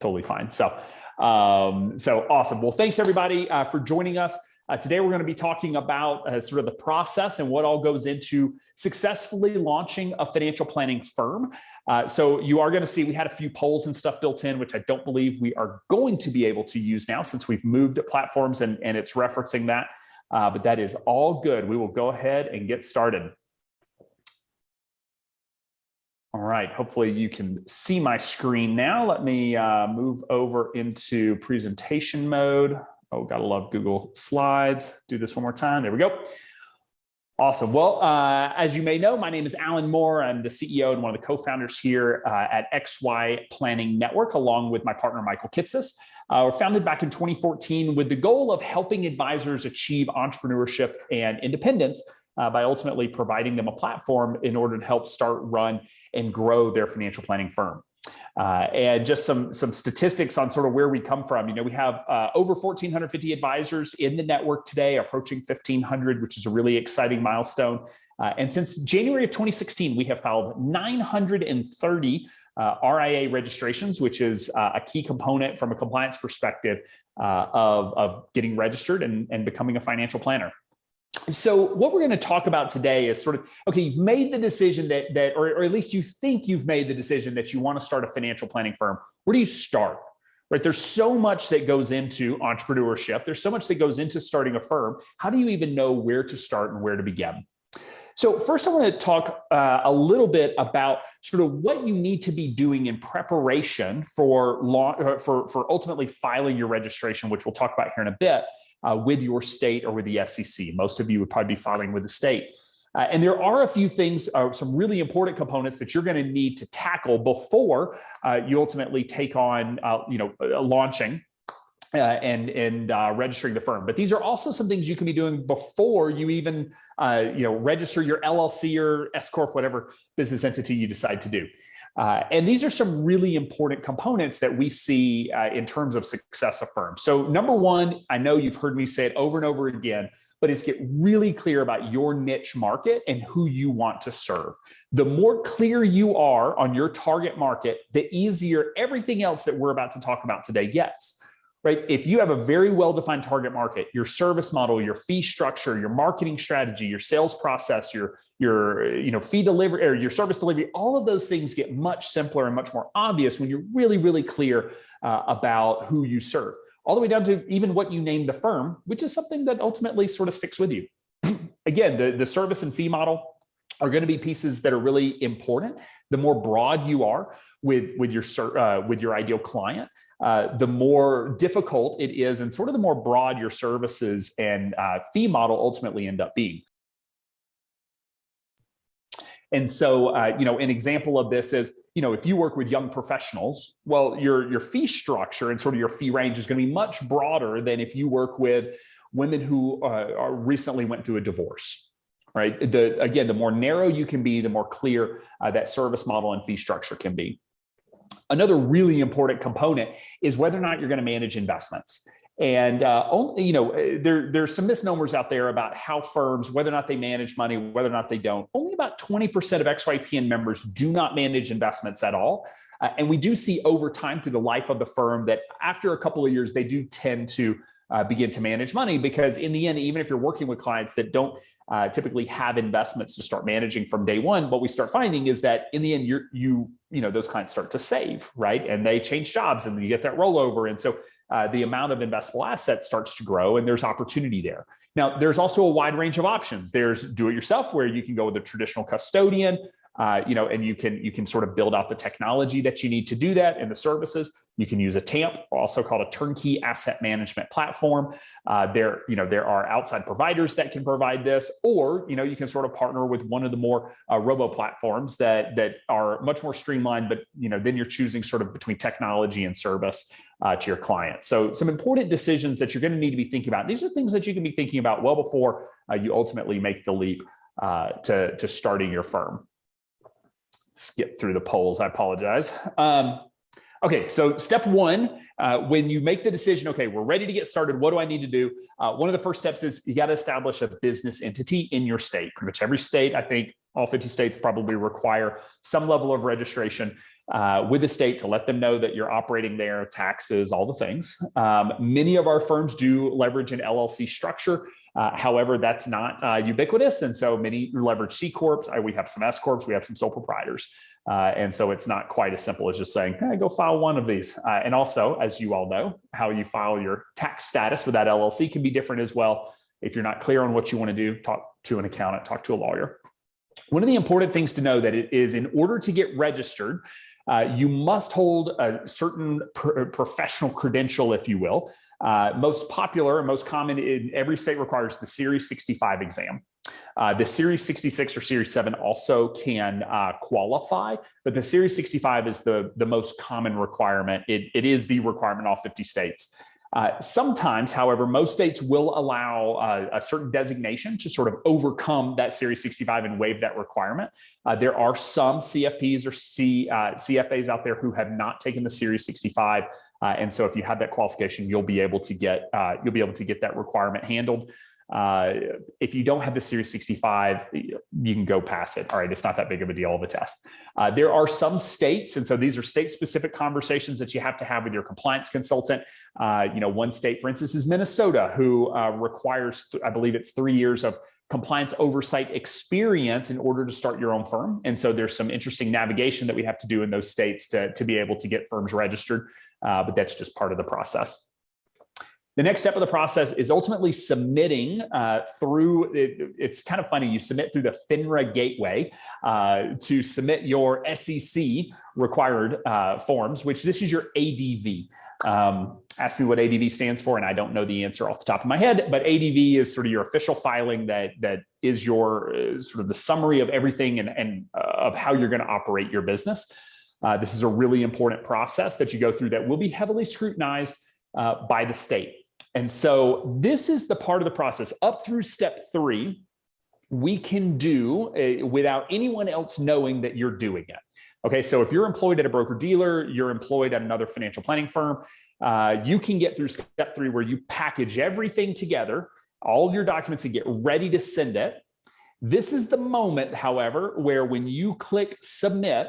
totally fine. So awesome. Well, thanks everybody for joining us. Today, we're going to be talking about sort of the process and what all goes into successfully launching a financial planning firm. So you are going to see we had a few polls and stuff built in, which I don't believe we are going to be able to use now since we've moved platforms and it's referencing that. But that is all good. We will go ahead and get started. All right, hopefully you can see my screen now. Let me move over into presentation mode. Oh, gotta love Google Slides. Do this one more time. There we go. Awesome. Well, as you may know, my name is Alan Moore. I'm the CEO and one of the co-founders here at XYPN Network, along with my partner, Michael Kitsis. We're founded back in 2014 with the goal of helping advisors achieve entrepreneurship and independence by ultimately providing them a platform in order to help start, run, and grow their financial planning firm. And just some statistics on sort of where we come from. You know, we have over 1,450 advisors in the network today, approaching 1,500, which is a really exciting milestone. And since January of 2016, we have filed 930 RIA registrations, which is a key component from a compliance perspective of getting registered and becoming a financial planner. So what we're going to talk about today is sort of, okay, you've made the decision or at least you think you've made the decision that you want to start a financial planning firm. Where do you start? Right? There's so much that goes into entrepreneurship. There's so much that goes into starting a firm. How do you even know where to start and where to begin? So first, I want to talk a little bit about sort of what you need to be doing in preparation for ultimately filing your registration, which we'll talk about here in a bit. With your state or with the SEC. Most of you would probably be filing with the state. And there are a few things, some really important components that you're going to need to tackle before you ultimately take on, launching and registering the firm. But these are also some things you can be doing before you even, register your LLC or S Corp, whatever business entity you decide to do. And these are some really important components that we see in terms of success of firms. So number one, I know you've heard me say it over and over again, but it's get really clear about your niche market and who you want to serve. The more clear you are on your target market, the easier everything else that we're about to talk about today gets. Right? If you have a very well-defined target market, your service model, your fee structure, your marketing strategy, your sales process, your fee delivery or your service delivery, all of those things get much simpler and much more obvious when you're really, really clear about who you serve, all the way down to even what you name the firm, which is something that ultimately sort of sticks with you. Again, the service and fee model are going to be pieces that are really important. The more broad you are with your ideal client, the more difficult it is, and sort of the more broad your services and fee model ultimately end up being. And so, an example of this is, if you work with young professionals, well, your fee structure and sort of your fee range is going to be much broader than if you work with women who recently went through a divorce, right? The more narrow you can be, the more clear that service model and fee structure can be. Another really important component is whether or not you're going to manage investments. And, there's some misnomers out there about how firms, whether or not they manage money, whether or not they don't. Only about 20% of XYPN members do not manage investments at all. And we do see over time through the life of the firm that after a couple of years, they do tend to begin to manage money, because in the end, even if you're working with clients that don't typically have investments to start managing from day one, what we start finding is that in the end, those clients start to save, right? And they change jobs and you get that rollover. And so the amount of investable assets starts to grow, and there's opportunity there. Now, there's also a wide range of options. There's do-it-yourself, where you can go with a traditional custodian, and you can sort of build out the technology that you need to do that and the services. You can use a TAMP, also called a turnkey asset management platform. There are outside providers that can provide this, or you can sort of partner with one of the more robo platforms that are much more streamlined. But then you're choosing sort of between technology and service to your client. So some important decisions that you're going to need to be thinking about. These are things that you can be thinking about well before you ultimately make the leap to starting your firm. Skip through the polls. I apologize. Okay, so step one, when you make the decision, okay, we're ready to get started, what do I need to do? One of the first steps is you got to establish a business entity in your state. Pretty much every state, I think all 50 states probably require some level of registration. with the state to let them know that you're operating there, taxes, all the things. Many of our firms do leverage an LLC structure. However, that's not ubiquitous. And so many leverage C Corps. We have some S Corps, we have some sole proprietors. And so it's not quite as simple as just saying, hey, go file one of these. And also, as you all know, how you file your tax status with that LLC can be different as well. If you're not clear on what you want to do, talk to an accountant, talk to a lawyer. One of the important things to know that it is in order to get registered, you must hold a certain professional credential, if you will. Most popular and most common in every state requires the Series 65 exam. The Series 66 or Series 7 also can qualify, but the Series 65 is the most common requirement. It is the requirement in all 50 states. Sometimes, however, most states will allow a certain designation to sort of overcome that Series 65 and waive that requirement. There are some CFPs or CFAs out there who have not taken the Series 65, and so if you have that qualification, you'll be able to get that requirement handled. If you don't have the Series 65, you can go past it. All right, it's not that big of a deal of a test. There are some states, and so these are state-specific conversations that you have to have with your compliance consultant. One state, for instance, is Minnesota, who requires, I believe it's 3 years of compliance oversight experience in order to start your own firm. And so there's some interesting navigation that we have to do in those states to be able to get firms registered, but that's just part of the process. The next step of the process is ultimately submitting through, it's kind of funny, you submit through the FINRA gateway to submit your SEC required forms, which this is your ADV. Ask me what ADV stands for, and I don't know the answer off the top of my head, but ADV is sort of your official filing that is your sort of the summary of everything and of how you're going to operate your business. This is a really important process that you go through that will be heavily scrutinized by the state. And so this is the part of the process up through step 3 we can do without anyone else knowing that you're doing it. Okay, so if you're employed at a broker dealer, you're employed at another financial planning firm, you can get through step 3 where you package everything together, all of your documents, and get ready to send it. This is the moment, however, where when you click submit,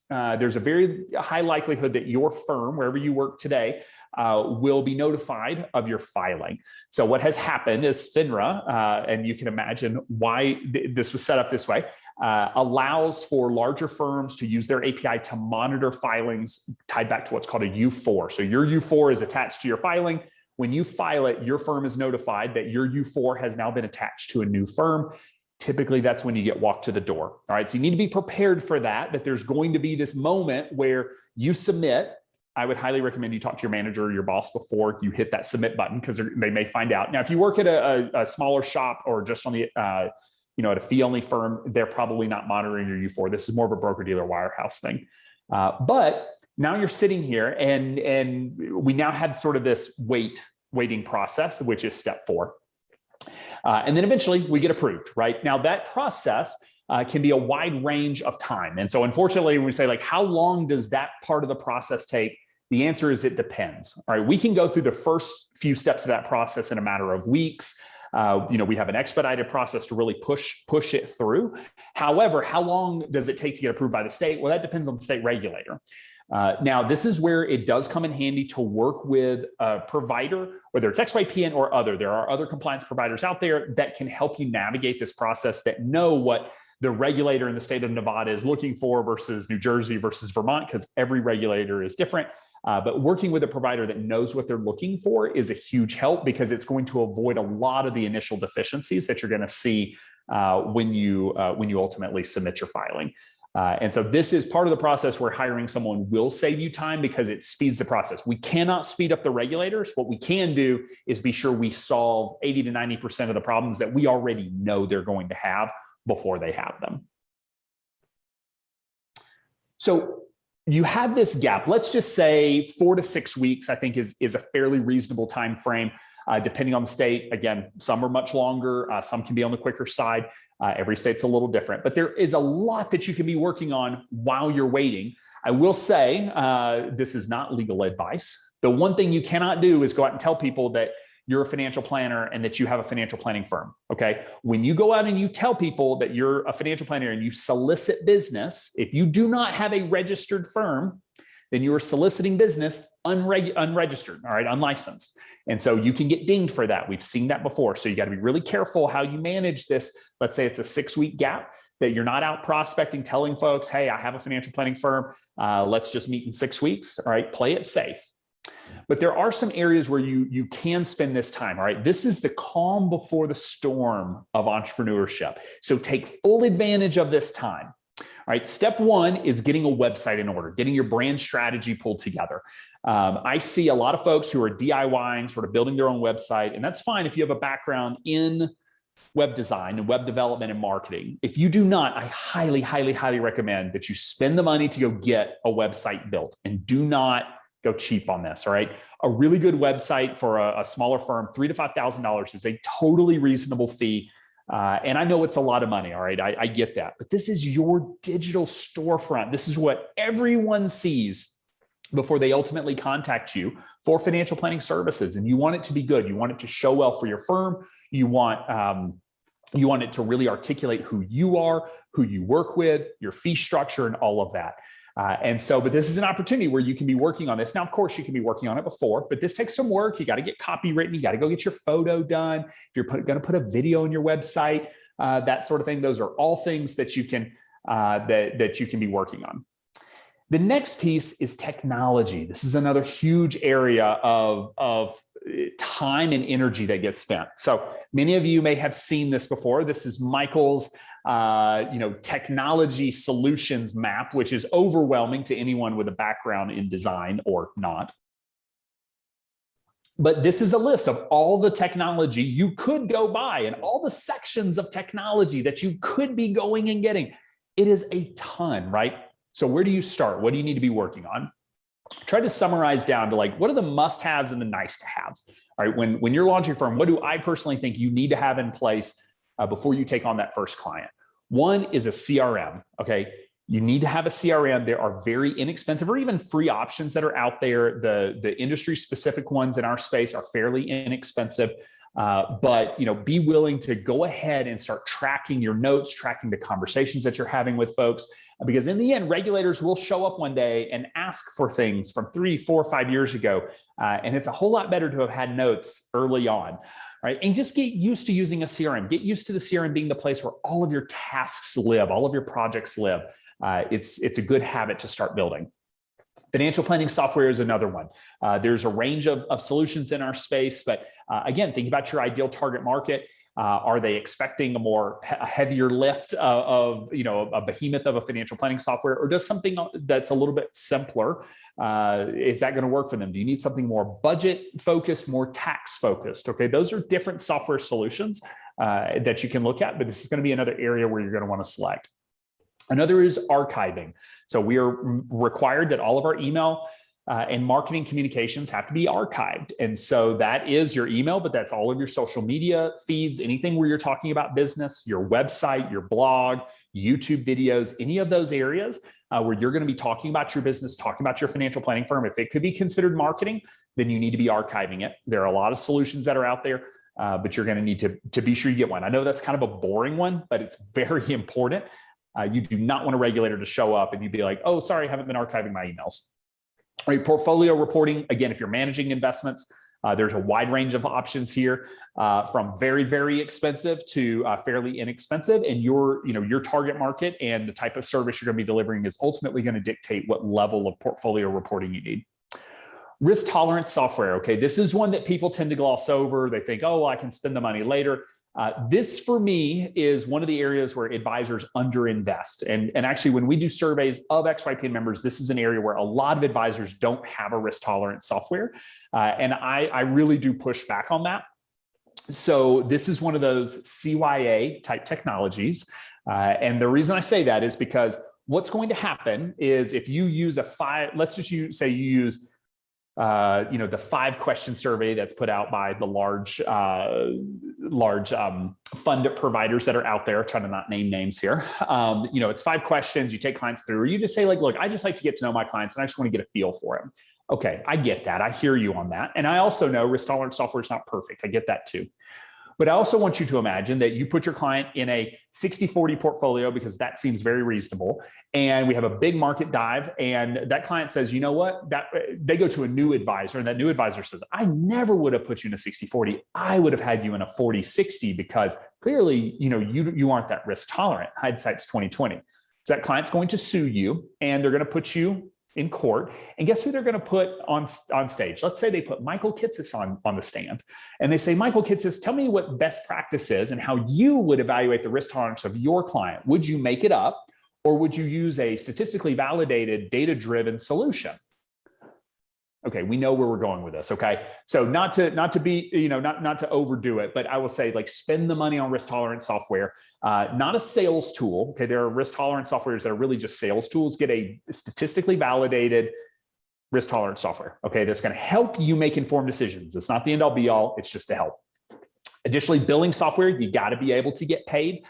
there's a very high likelihood that your firm, wherever you work today, will be notified of your filing. So what has happened is FINRA, and you can imagine why this was set up this way, allows for larger firms to use their API to monitor filings tied back to what's called a U4. So your U4 is attached to your filing. When you file it, your firm is notified that your U4 has now been attached to a new firm. Typically, that's when you get walked to the door. All right, so you need to be prepared for that there's going to be this moment where you submit. I would highly recommend you talk to your manager or your boss before you hit that submit button, because they may find out. Now, if you work at a smaller shop or just on the, at a fee-only firm, they're probably not monitoring your U4. This is more of a broker-dealer wirehouse thing. But now you're sitting here, and we now had sort of this waiting process, which is step 4. And then eventually we get approved, right? Now that process can be a wide range of time. And so unfortunately, when we say like, how long does that part of the process take? The answer is it depends. All right, we can go through the first few steps of that process in a matter of weeks. We have an expedited process to really push it through. However, how long does it take to get approved by the state? Well, that depends on the state regulator. Now, this is where it does come in handy to work with a provider, whether it's XYPN or other. There are other compliance providers out there that can help you navigate this process, that know what the regulator in the state of Nevada is looking for versus New Jersey versus Vermont, because every regulator is different. But working with a provider that knows what they're looking for is a huge help, because it's going to avoid a lot of the initial deficiencies that you're going to see when you ultimately submit your filing. And so this is part of the process where hiring someone will save you time, because it speeds the process. We cannot speed up the regulators. What we can do is be sure we solve 80 to 90% of the problems that we already know they're going to have before they have them. So you have this gap. Let's just say 4 to 6 weeks, I think is a fairly reasonable time frame, depending on the state. Again, some are much longer, some can be on the quicker side. Every state's a little different, but there is a lot that you can be working on while you're waiting. I will say, this is not legal advice. The one thing you cannot do is go out and tell people that you're a financial planner and that you have a financial planning firm. Okay. When you go out and you tell people that you're a financial planner and you solicit business, if you do not have a registered firm, then you are soliciting business unregistered, all right, unlicensed. And so you can get dinged for that. We've seen that before. So you got to be really careful how you manage this. Let's say it's a 6-week gap, that you're not out prospecting, telling folks, hey, I have a financial planning firm. Let's just meet in 6 weeks. All right, play it safe. But there are some areas where you can spend this time. All right, this is the calm before the storm of entrepreneurship. So take full advantage of this time. All right, step one is getting a website in order, getting your brand strategy pulled together. I see a lot of folks who are DIYing, sort of building their own website, and that's fine if you have a background in web design and web development and marketing. If you do not, I highly, highly, highly recommend that you spend the money to go get a website built, and do not go cheap on this. All right, a really good website for a smaller firm, $3,000 to $5,000 is a totally reasonable fee. And I know it's a lot of money. All right, I get that, but this is your digital storefront. This is what everyone sees before they ultimately contact you for financial planning services. And you want it to be good. You want it to show well for your firm. You want it to really articulate who you are, who you work with, your fee structure, and all of that. But this is an opportunity where you can be working on this. Now, of course, you can be working on it before, but this takes some work. You got to get copy written. You got to go get your photo done. If you're going to put a video on your website, that sort of thing, those are all things that you can that you can be working on. The next piece is technology. This is another huge area of time and energy that gets spent. So many of you may have seen this before. This is Michael's technology solutions map, which is overwhelming to anyone with a background in design or not. But this is a list of all the technology you could go buy and all the sections of technology that you could be going and getting. It is a ton, right? So where do you start? What do you need to be working on? Try to summarize down to like, what are the must-haves and the nice-to-haves? All right, when you're launching a firm, what do I personally think you need to have in place before you take on that first client? One is a CRM, okay? You need to have a CRM. There are very inexpensive or even free options that are out there. The industry-specific ones in our space are fairly inexpensive, but be willing to go ahead and start tracking your notes, tracking the conversations that you're having with folks, because in the end, regulators will show up one day and ask for things from 3, 4, 5 years ago, and it's a whole lot better to have had notes early on. Right? And just get used to using a CRM. Get used to the CRM being the place where all of your tasks live, all of your projects live. It's a good habit to start building. Financial planning software is another one. There's a range of solutions in our space, but again, think about your ideal target market. Are they expecting a heavier lift of a behemoth of a financial planning software, or does something that's a little bit simpler? Is that going to work for them? Do you need something more budget focused, more tax focused? Okay, those are different software solutions that you can look at, but this is going to be another area where you're going to want to select. Another is archiving. So we are required that all of our email and marketing communications have to be archived. And so that is your email, but that's all of your social media feeds, anything where you're talking about business, your website, your blog, YouTube videos, any of those areas where you're going to be talking about your business, talking about your financial planning firm. If it could be considered marketing, then you need to be archiving it. There are a lot of solutions that are out there, but you're going to need to be sure you get one. I know that's kind of a boring one, but it's very important. You do not want a regulator to show up and you'd be like, oh, sorry, I haven't been archiving my emails. All right, portfolio reporting. Again, if you're managing investments, there's a wide range of options here, from very, very expensive to fairly inexpensive. And your target market and the type of service you're going to be delivering is ultimately going to dictate what level of portfolio reporting you need. Risk tolerance software. Okay, this is one that people tend to gloss over. They think, oh, well, I can spend the money later. This, for me, is one of the areas where advisors underinvest. And actually, when we do surveys of XYPN members, this is an area where a lot of advisors don't have a risk tolerance software. And I really do push back on that. So this is one of those CYA type technologies. And the reason I say that is because what's going to happen is if you use let's just say you use the 5-question survey that's put out by the large fund providers that are out there. Trying to not name names here. It's 5 questions. You take clients through, or you just say like, look, I just like to get to know my clients and I just want to get a feel for them. Okay, I get that. I hear you on that. And I also know risk tolerance software is not perfect. I get that too. But I also want you to imagine that you put your client in a 60-40 portfolio, because that seems very reasonable. And we have a big market dive, and that client says, you know what, that they go to a new advisor, and that new advisor says, I never would have put you in a 60-40. I would have had you in a 40-60 because clearly, you aren't that risk tolerant. Hindsight's 2020. So that client's going to sue you, and they're going to put you in court. And guess who they're going to put on stage? Let's say they put Michael Kitces on the stand, and they say, Michael Kitces, tell me what best practice is and how you would evaluate the risk tolerance of your client. Would you make it up, or would you use a statistically validated, data-driven solution? Okay, we know where we're going with this. Okay, so not to be, not to overdo it, but I will say, like, spend the money on risk tolerance software, not a sales tool. Okay, there are risk tolerance softwares that are really just sales tools. Get a statistically validated risk tolerance software. Okay, that's going to help you make informed decisions. It's not the end all be all. It's just to help. Additionally, billing software, you got to be able to get paid.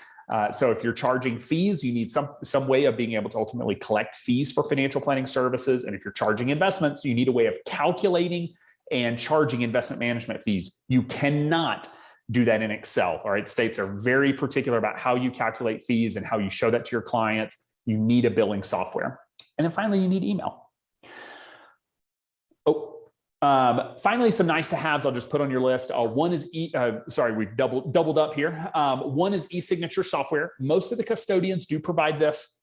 So if you're charging fees, you need some way of being able to ultimately collect fees for financial planning services. And if you're charging investments, you need a way of calculating and charging investment management fees. You cannot do that in Excel. All right, states are very particular about how you calculate fees and how you show that to your clients. You need a billing software. And then finally, you need email. Finally, some nice to haves I'll just put on your list. One is, we've doubled up here. One is e-signature software. Most of the custodians do provide this.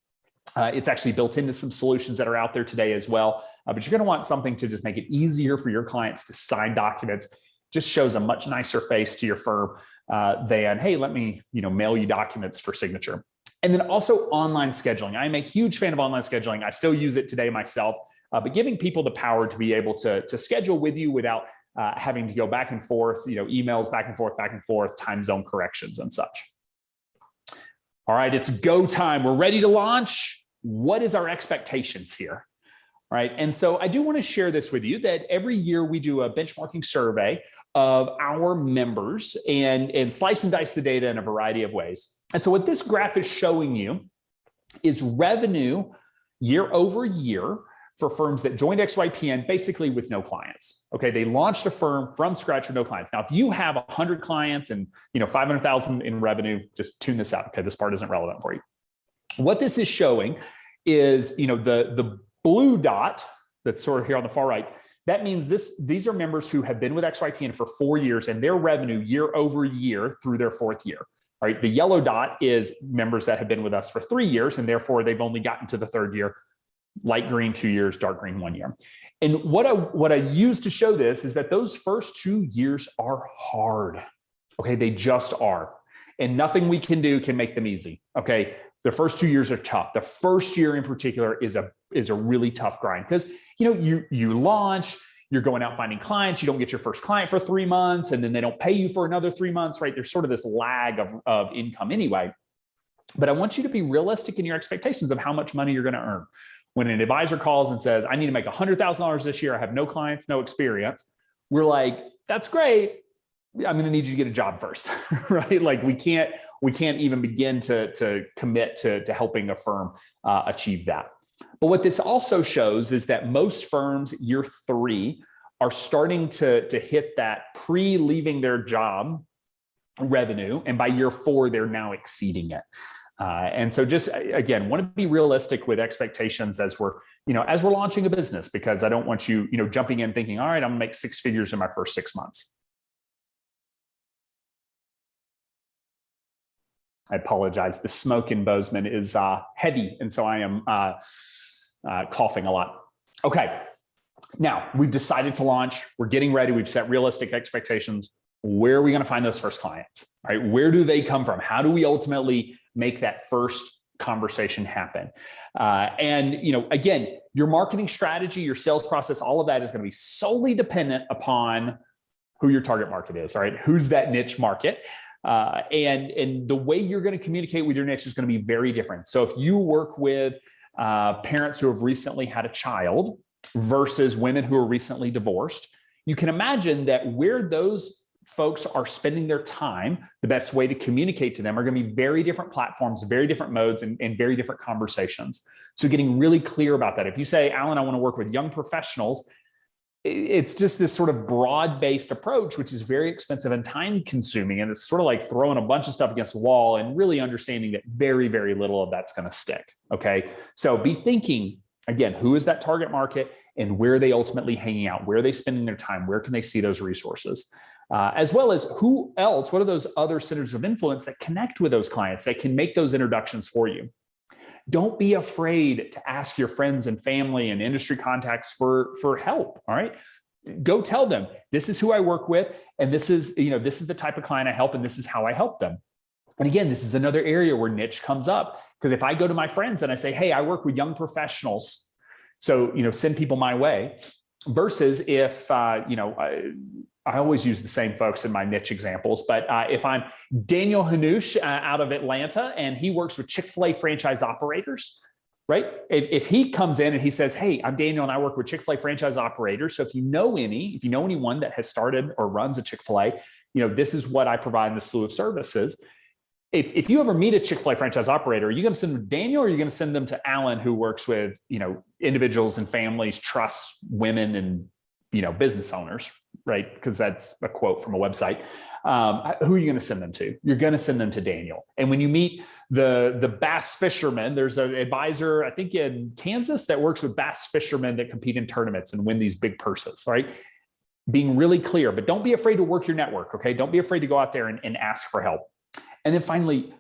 It's actually built into some solutions that are out there today as well. But you're going to want something to just make it easier for your clients to sign documents. Just shows a much nicer face to your firm than, hey, let me mail you documents for signature. And then also online scheduling. I'm a huge fan of online scheduling. I still use it today myself. But giving people the power to be able to schedule with you without having to go back and forth, emails back and forth, time zone corrections and such. All right, it's go time. We're ready to launch. What is our expectations here? All right, and so I do want to share this with you that every year we do a benchmarking survey of our members and slice and dice the data in a variety of ways. And so what this graph is showing you is revenue year over year for firms that joined XYPN basically with no clients. Okay, they launched a firm from scratch with no clients. Now, if you have 100 clients and 500,000 in revenue, just tune this out. Okay, this part isn't relevant for you. What this is showing is, the blue dot that's sort of here on the far right. That means these are members who have been with XYPN for 4 years, and their revenue year over year through their 4th year. All right, the yellow dot is members that have been with us for 3 years, and therefore they've only gotten to the 3rd year. Light green 2 years, dark green 1 year. And what I use to show this is that those first 2 years are hard. Okay, they just are. And nothing we can do can make them easy. Okay, the first 2 years are tough. The first year in particular is a really tough grind because you launch, you're going out finding clients, you don't get your first client for 3 months, and then they don't pay you for another 3 months, right? There's sort of this lag of income anyway. But I want you to be realistic in your expectations of how much money you're going to earn. When an advisor calls and says, I need to make $100,000 this year, I have no clients, no experience, we're like, that's great. I'm going to need you to get a job first, right? Like we can't even begin to commit to helping a firm achieve that. But what this also shows is that most firms year 3 are starting to hit that pre-leaving their job revenue. And by year 4, they're now exceeding it. And so just, again, want to be realistic with expectations as we're launching a business, because I don't want you, jumping in thinking, all right, I'm gonna make 6 figures in my first 6 months. I apologize. The smoke in Bozeman is heavy. And so I am coughing a lot. Okay. Now we've decided to launch. We're getting ready. We've set realistic expectations. Where are we going to find those first clients? All right, where do they come from? How do we ultimately make that first conversation happen? And again, your marketing strategy, your sales process, all of that is going to be solely dependent upon who your target market is. All right, who's that niche market? And the way you're going to communicate with your niche is going to be very different. So if you work with parents who have recently had a child versus women who are recently divorced, you can imagine that where those folks are spending their time, the best way to communicate to them are going to be very different platforms, very different modes, and very different conversations. So getting really clear about that. If you say, Alan, I want to work with young professionals, it's just this sort of broad-based approach, which is very expensive and time-consuming. And it's sort of like throwing a bunch of stuff against the wall and really understanding that very, very little of that's going to stick. Okay. So be thinking, again, who is that target market and where are they ultimately hanging out? Where are they spending their time? Where can they see those resources? As well as who else, what are those other centers of influence that connect with those clients that can make those introductions for you? Don't be afraid to ask your friends and family and industry contacts for help. All right. Go tell them, this is who I work with. And this is the type of client I help, and this is how I help them. And again, this is another area where niche comes up. Because if I go to my friends and I say, hey, I work with young professionals, so, send people my way, versus if, I always use the same folks in my niche examples, but if I'm Daniel Hanush out of Atlanta and he works with Chick-fil-A franchise operators, right? If he comes in and he says, hey, I'm Daniel and I work with Chick-fil-A franchise operators. So if you know anyone that has started or runs a Chick-fil-A, this is what I provide in the slew of services. If you ever meet a Chick-fil-A franchise operator, are you going to send them to Daniel, or are you going to send them to Alan, who works with, individuals and families, trusts, women, and, business owners, right? Because that's a quote from a website. Who are you going to send them to? You're going to send them to Daniel. And when you meet the bass fishermen, there's an advisor, I think in Kansas, that works with bass fishermen that compete in tournaments and win these big purses, right? Being really clear, but don't be afraid to work your network. Okay. Don't be afraid to go out there and ask for help. And then finally,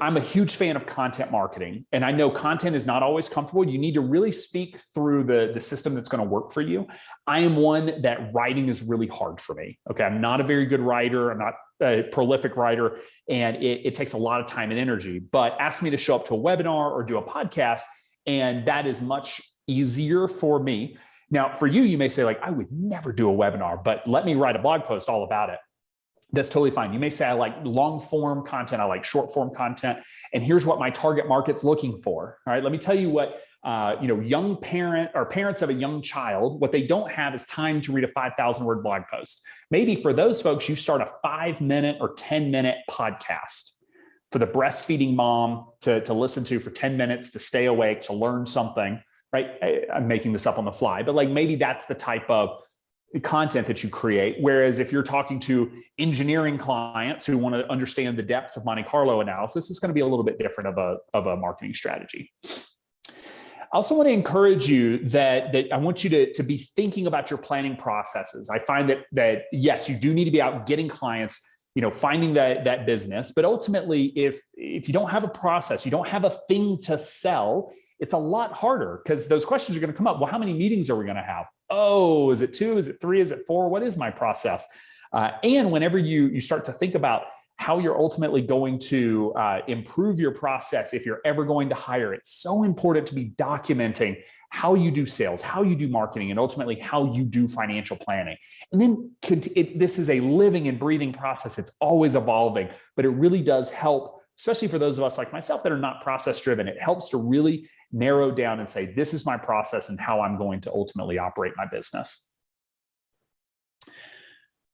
I'm a huge fan of content marketing, and I know content is not always comfortable. You need to really speak through the system that's going to work for you. I am one that writing is really hard for me. Okay. I'm not a very good writer. I'm not a prolific writer, and it takes a lot of time and energy, but ask me to show up to a webinar or do a podcast, and that is much easier for me. Now, for you, you may say, like, I would never do a webinar, but let me write a blog post all about it. That's totally fine. You may say, I like long form content. I like short form content. And here's what my target market's looking for. All right. Let me tell you what, young parent or parents of a young child, what they don't have is time to read a 5,000 word blog post. Maybe for those folks, you start a 5-minute or 10-minute podcast for the breastfeeding mom to listen to for 10 minutes, to stay awake, to learn something, right? I'm making this up on the fly, but like maybe that's the type of content that you create. Whereas if you're talking to engineering clients who want to understand the depths of Monte Carlo analysis, it's going to be a little bit different of a marketing strategy. I also want to encourage you that I want you to be thinking about your planning processes. I find that yes, you do need to be out getting clients, finding that business, but ultimately, if you don't have a process, you don't have a thing to sell, it's a lot harder, because those questions are going to come up. Well, how many meetings are we going to have? Oh, is it 2? Is it 3? Is it 4? What is my process? And whenever you start to think about how you're ultimately going to improve your process, if you're ever going to hire, it's so important to be documenting how you do sales, how you do marketing, and ultimately how you do financial planning. And then this is a living and breathing process. It's always evolving, but it really does help, especially for those of us like myself that are not process driven. It helps to really narrow down and say, this is my process and how I'm going to ultimately operate my business.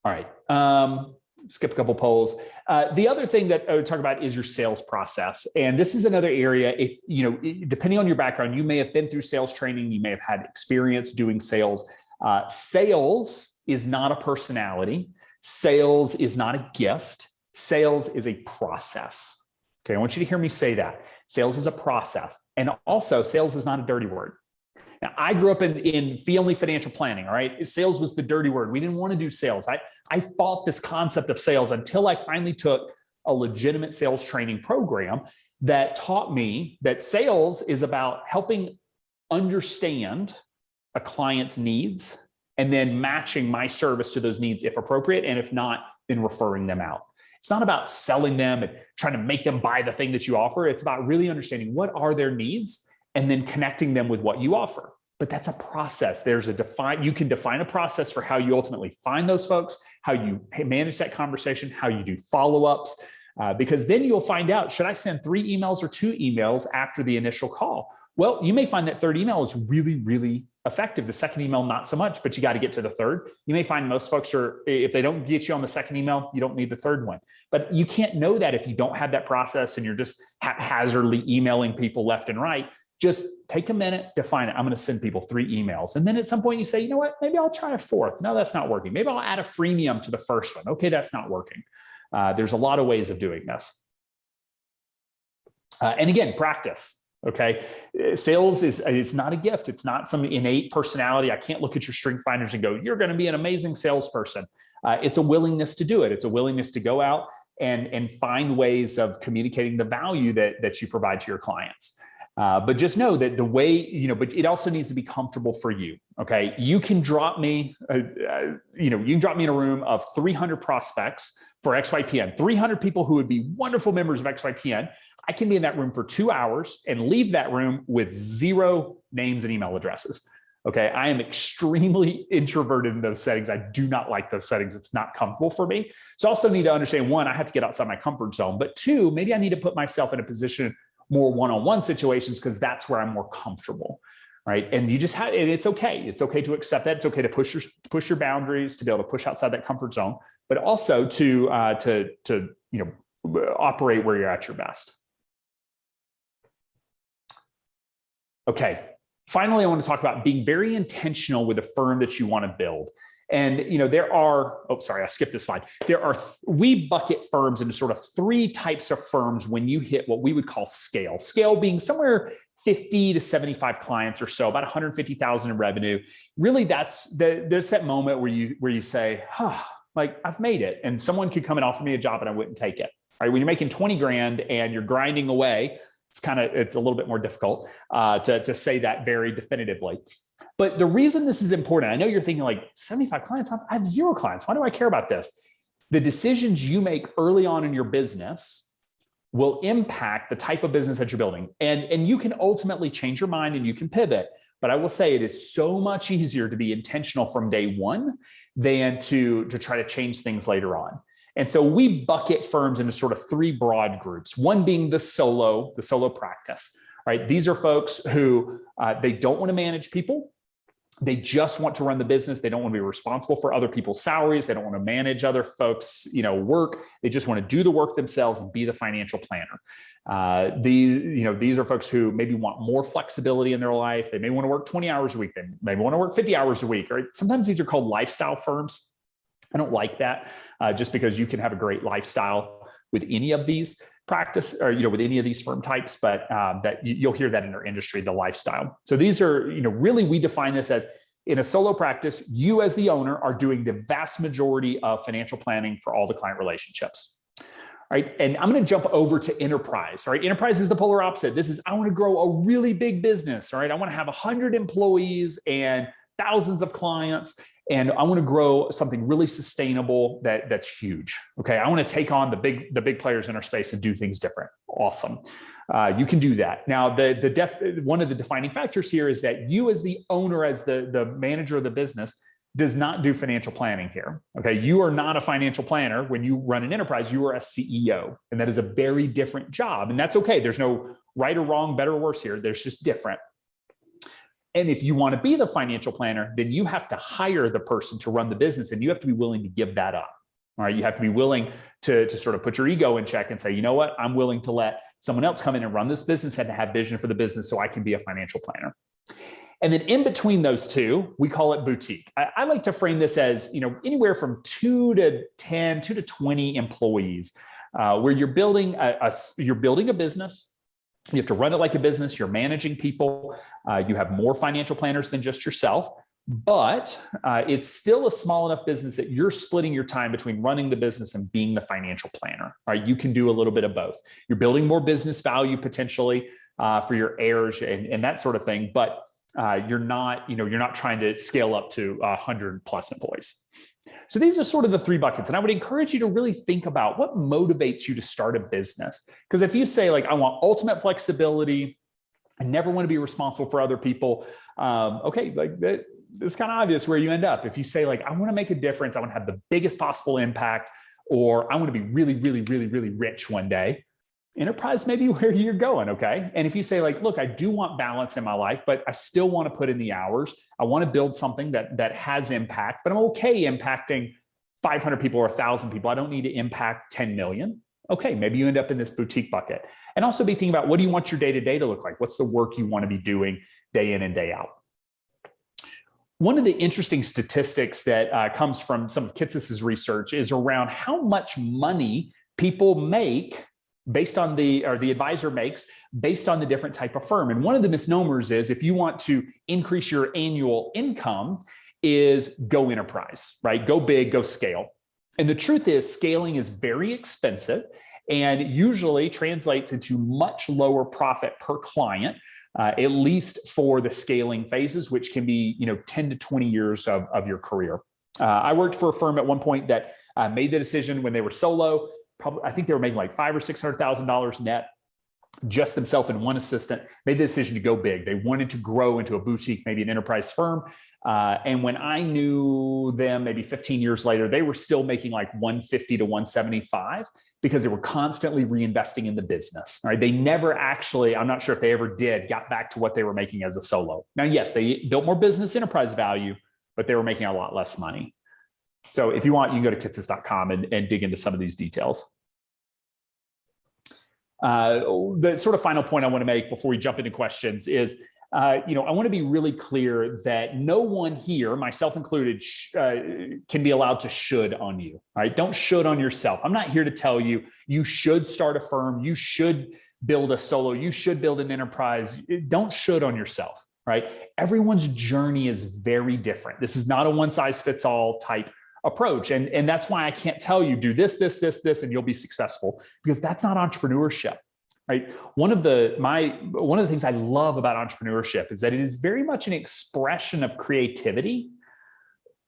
All right. Skip a couple polls. The other thing that I would talk about is your sales process. And this is another area, if depending on your background, you may have been through sales training, you may have had experience doing sales. Sales is not a personality. Sales is not a gift. Sales is a process. Okay, I want you to hear me say that. Sales is a process. And also, sales is not a dirty word. Now, I grew up in fee-only financial planning, all right? Sales was the dirty word. We didn't want to do sales. I fought this concept of sales until I finally took a legitimate sales training program that taught me that sales is about helping understand a client's needs and then matching my service to those needs if appropriate, and if not, then referring them out. It's not about selling them and trying to make them buy the thing that you offer. It's about really understanding what are their needs and then connecting them with what you offer. But that's a process. You can define a process for how you ultimately find those folks, how you manage that conversation, how you do follow-ups, because then you'll find out, should I send 3 emails or 2 emails after the initial call? Well, you may find that third email is really, really effective. The second email, not so much, but you got to get to the third. You may find most folks if they don't get you on the second email, you don't need the third one. But you can't know that if you don't have that process and you're just haphazardly emailing people left and right. just take a minute, define it. I'm going to send people 3 emails. And then at some point you say, you know what, maybe I'll try a 4th. No, that's not working. Maybe I'll add a freemium to the first one. Okay, that's not working. There's a lot of ways of doing this. And again, practice. Okay, sales is not a gift. It's not some innate personality. I can't look at your strength finders and go, you're going to be an amazing salesperson. It's a willingness to do it. It's a willingness to go out and find ways of communicating the value that you provide to your clients. But just know that the way, but it also needs to be comfortable for you. Okay, you can drop me, you can drop me in a room of 300 prospects for XYPN, 300 people who would be wonderful members of XYPN. I can be in that room for 2 hours and leave that room with 0 names and email addresses. Okay, I am extremely introverted in those settings. I do not like those settings. It's not comfortable for me. So I also need to understand, 1, I have to get outside my comfort zone, but 2, maybe I need to put myself in a position, more one-on-one situations, because that's where I'm more comfortable, right? And you just have, and it's okay. It's okay to accept that. It's okay to push your boundaries, to be able to push outside that comfort zone, but also to operate where you're at your best. Okay. Finally, I want to talk about being very intentional with the firm that you want to build. And, there are, I skipped this slide. We bucket firms into sort of 3 types of firms when you hit what we would call scale. Scale being somewhere 50 to 75 clients or so, about 150,000 in revenue. Really, there's that moment where you say, like, I've made it. And someone could come and offer me a job and I wouldn't take it. All right, when you're making 20 grand and you're grinding away, it's a little bit more difficult to say that very definitively. But the reason this is important, I know you're thinking like 75 clients, I have 0 clients. Why do I care about this? The decisions you make early on in your business will impact the type of business that you're building. And you can ultimately change your mind and you can pivot. But I will say it is so much easier to be intentional from day 1 than to try to change things later on. And so we bucket firms into sort of 3 broad groups, one being the solo practice, right? These are folks who they don't want to manage people. They just want to run the business. They don't want to be responsible for other people's salaries. They don't want to manage other folks' work. They just want to do the work themselves and be the financial planner. These are folks who maybe want more flexibility in their life. They may want to work 20 hours a week. They maybe want to work 50 hours a week, right? Sometimes these are called lifestyle firms. I don't like that just because you can have a great lifestyle with any of these practice or, with any of these firm types, but you'll hear that in our industry, the lifestyle. So these are, really, we define this as in a solo practice, you as the owner are doing the vast majority of financial planning for all the client relationships. All right. And I'm going to jump over to enterprise. All right. Enterprise is the polar opposite. This is, I want to grow a really big business. All right. I want to have 100 employees and thousands of clients, and I want to grow something really sustainable that's huge. Okay, I want to take on the big players in our space and do things different. Awesome, you can do that. Now, one of the defining factors here is that you, as the owner, as the manager of the business, does not do financial planning here. Okay, you are not a financial planner. When you run an enterprise, you are a CEO, and that is a very different job, and that's okay. There's no right or wrong, better or worse here. There's just different. And if you want to be the financial planner, then you have to hire the person to run the business, and you have to be willing to give that up. All right. You have to be willing to sort of put your ego in check and say, you know what, I'm willing to let someone else come in and run this business and to have vision for the business so I can be a financial planner. And then in between those 2, we call it boutique. I like to frame this as, anywhere from 2 to 10, 2 to 20 employees, where you're building a business. You have to run it like a business. You're managing people. You have more financial planners than just yourself, but it's still a small enough business that you're splitting your time between running the business and being the financial planner. All right, you can do a little bit of both. You're building more business value potentially for your heirs and that sort of thing, but you're not trying to scale up to 100 plus employees. So these are sort of the 3 buckets. And I would encourage you to really think about what motivates you to start a business. Because if you say, like, I want ultimate flexibility, I never want to be responsible for other people. Okay, like that, it's kind of obvious where you end up. If you say, like, I want to make a difference, I want to have the biggest possible impact, or I want to be really, really, really, really rich one day, enterprise may be where you're going, okay? And if you say, like, look, I do want balance in my life, but I still want to put in the hours. I want to build something that has impact, but I'm okay impacting 500 people or 1,000 people. I don't need to impact 10 million. Okay, maybe you end up in this boutique bucket. And also be thinking about, what do you want your day-to-day to look like? What's the work you want to be doing day in and day out? One of the interesting statistics that comes from some of Kitsis's research is around how much money people make based on the advisor makes based on the different type of firm. And one of the misnomers is, if you want to increase your annual income, is go enterprise, right? Go big, go scale. And the truth is, scaling is very expensive and usually translates into much lower profit per client, at least for the scaling phases, which can be 10 to 20 years of your career. I worked for a firm at one point that made the decision when they were solo. I think they were making like $500,000 or $600,000 net, just themselves and one assistant. Made the decision to go big. They wanted to grow into a boutique, maybe an enterprise firm. And when I knew them maybe 15 years later, they were still making like 150 to 175 because they were constantly reinvesting in the business. Right? They never actually, I'm not sure if they ever did, got back to what they were making as a solo. Now, yes, they built more business enterprise value, but they were making a lot less money. So if you want, you can go to kitsis.com and dig into some of these details. The sort of final point I want to make before we jump into questions is, I want to be really clear that no one here, myself included, can be allowed to should on you. All right? Don't should on yourself. I'm not here to tell you, you should start a firm, you should build a solo, you should build an enterprise. Don't should on yourself, right? Everyone's journey is very different. This is not a one size fits all type approach. And that's why I can't tell you, do this, this, this, this, and you'll be successful, because that's not entrepreneurship. Right. One of the things I love about entrepreneurship is that it is very much an expression of creativity.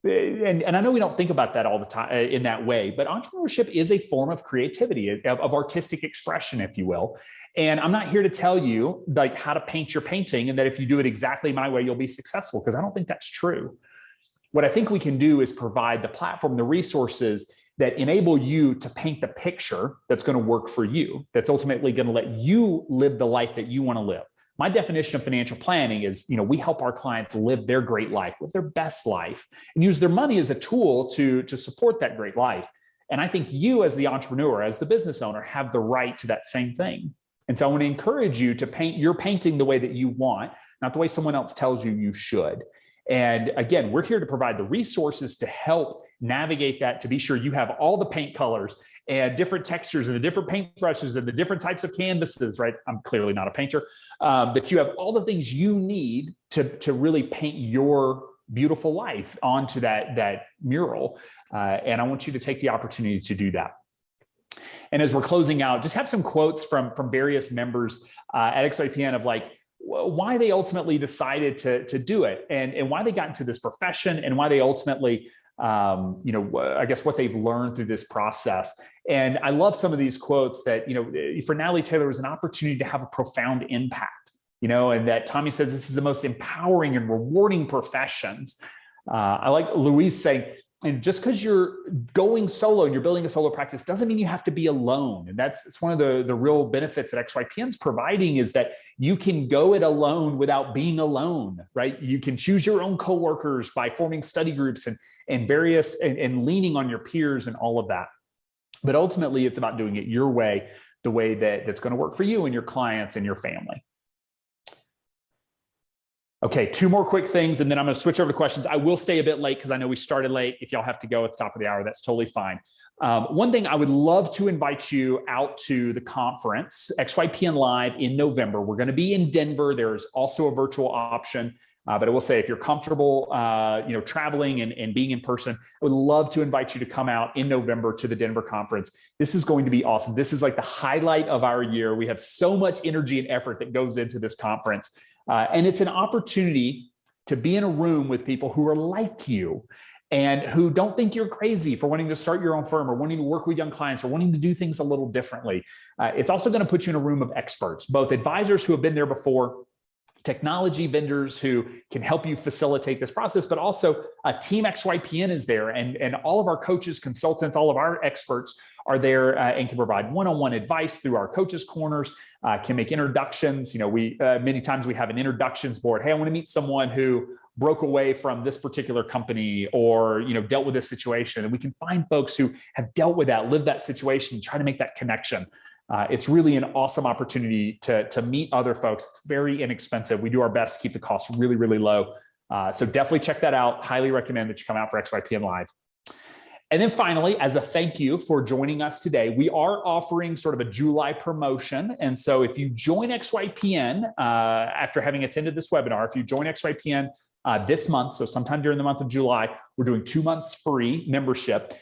And I know we don't think about that all the time in that way, but entrepreneurship is a form of creativity, of artistic expression, if you will. And I'm not here to tell you like how to paint your painting and that if you do it exactly my way, you'll be successful, because I don't think that's true. What I think we can do is provide the platform, the resources that enable you to paint the picture that's going to work for you, that's ultimately going to let you live the life that you want to live. My definition of financial planning is, we help our clients live their great life, live their best life, and use their money as a tool to support that great life. And I think you, as the entrepreneur, as the business owner, have the right to that same thing. And so I want to encourage you to paint your painting the way that you want, not the way someone else tells you you should. And again, we're here to provide the resources to help navigate that, to be sure you have all the paint colors and different textures and the different paint brushes and the different types of canvases, right? I'm clearly not a painter, but you have all the things you need to really paint your beautiful life onto that mural. And I want you to take the opportunity to do that. And as we're closing out, just have some quotes from various members at XYPN of like, why they ultimately decided to do it and why they got into this profession and why they ultimately, I guess what they've learned through this process. And I love some of these quotes that, for Natalie Taylor, it was an opportunity to have a profound impact, and that Tommy says this is the most empowering and rewarding professions. I like Louise saying, and just because you're going solo and you're building a solo practice doesn't mean you have to be alone. And it's one of the real benefits that XYPN's providing, is that you can go it alone without being alone, right? You can choose your own coworkers by forming study groups and various and leaning on your peers and all of that. But ultimately, it's about doing it your way, the way that's going to work for you and your clients and your family. Okay, two more quick things, and then I'm going to switch over to questions. I will stay a bit late because I know we started late. If y'all have to go at the top of the hour, that's totally fine. One thing, I would love to invite you out to the conference, XYPN Live, in November. We're going to be in Denver. There's also a virtual option, but I will say if you're comfortable, traveling and being in person, I would love to invite you to come out in November to the Denver conference. This is going to be awesome. This is like the highlight of our year. We have so much energy and effort that goes into this conference. And it's an opportunity to be in a room with people who are like you and who don't think you're crazy for wanting to start your own firm or wanting to work with young clients or wanting to do things a little differently. It's also going to put you in a room of experts, both advisors who have been there before, technology vendors who can help you facilitate this process, but also Team XYPN is there, and all of our coaches, consultants, all of our experts are there and can provide one-on-one advice through our coaches corners, can make introductions. We many times we have an introductions board. Hey, I want to meet someone who broke away from this particular company or, dealt with this situation. And we can find folks who have dealt with that, lived that situation, try to make that connection. It's really an awesome opportunity to meet other folks. It's very inexpensive. We do our best to keep the costs really, really low. So definitely check that out. Highly recommend that you come out for XYPN Live. And then finally, as a thank you for joining us today, we are offering sort of a July promotion. And so if you join XYPN after having attended this webinar, if you join XYPN this month, so sometime during the month of July, we're doing 2 months free membership.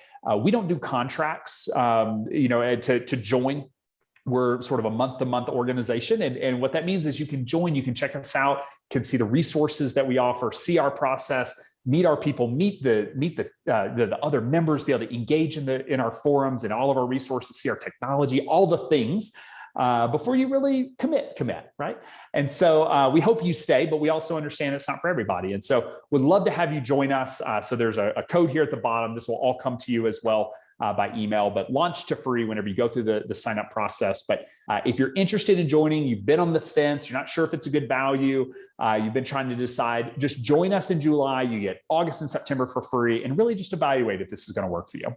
We don't do contracts, to join. We're sort of a month-to-month organization. And what that means is you can join, you can check us out, can see the resources that we offer, see our process, meet our people, meet the other members, be able to engage in our forums and all of our resources, see our technology, all the things before you really commit, right? And so we hope you stay, but we also understand it's not for everybody. And so we'd love to have you join us. So there's a code here at the bottom. This will all come to you as well by email, but launch to free whenever you go through the sign up process. But if you're interested in joining, you've been on the fence, you're not sure if it's a good value, you've been trying to decide, just join us in July. You get August and September for free and really just evaluate if this is going to work for you.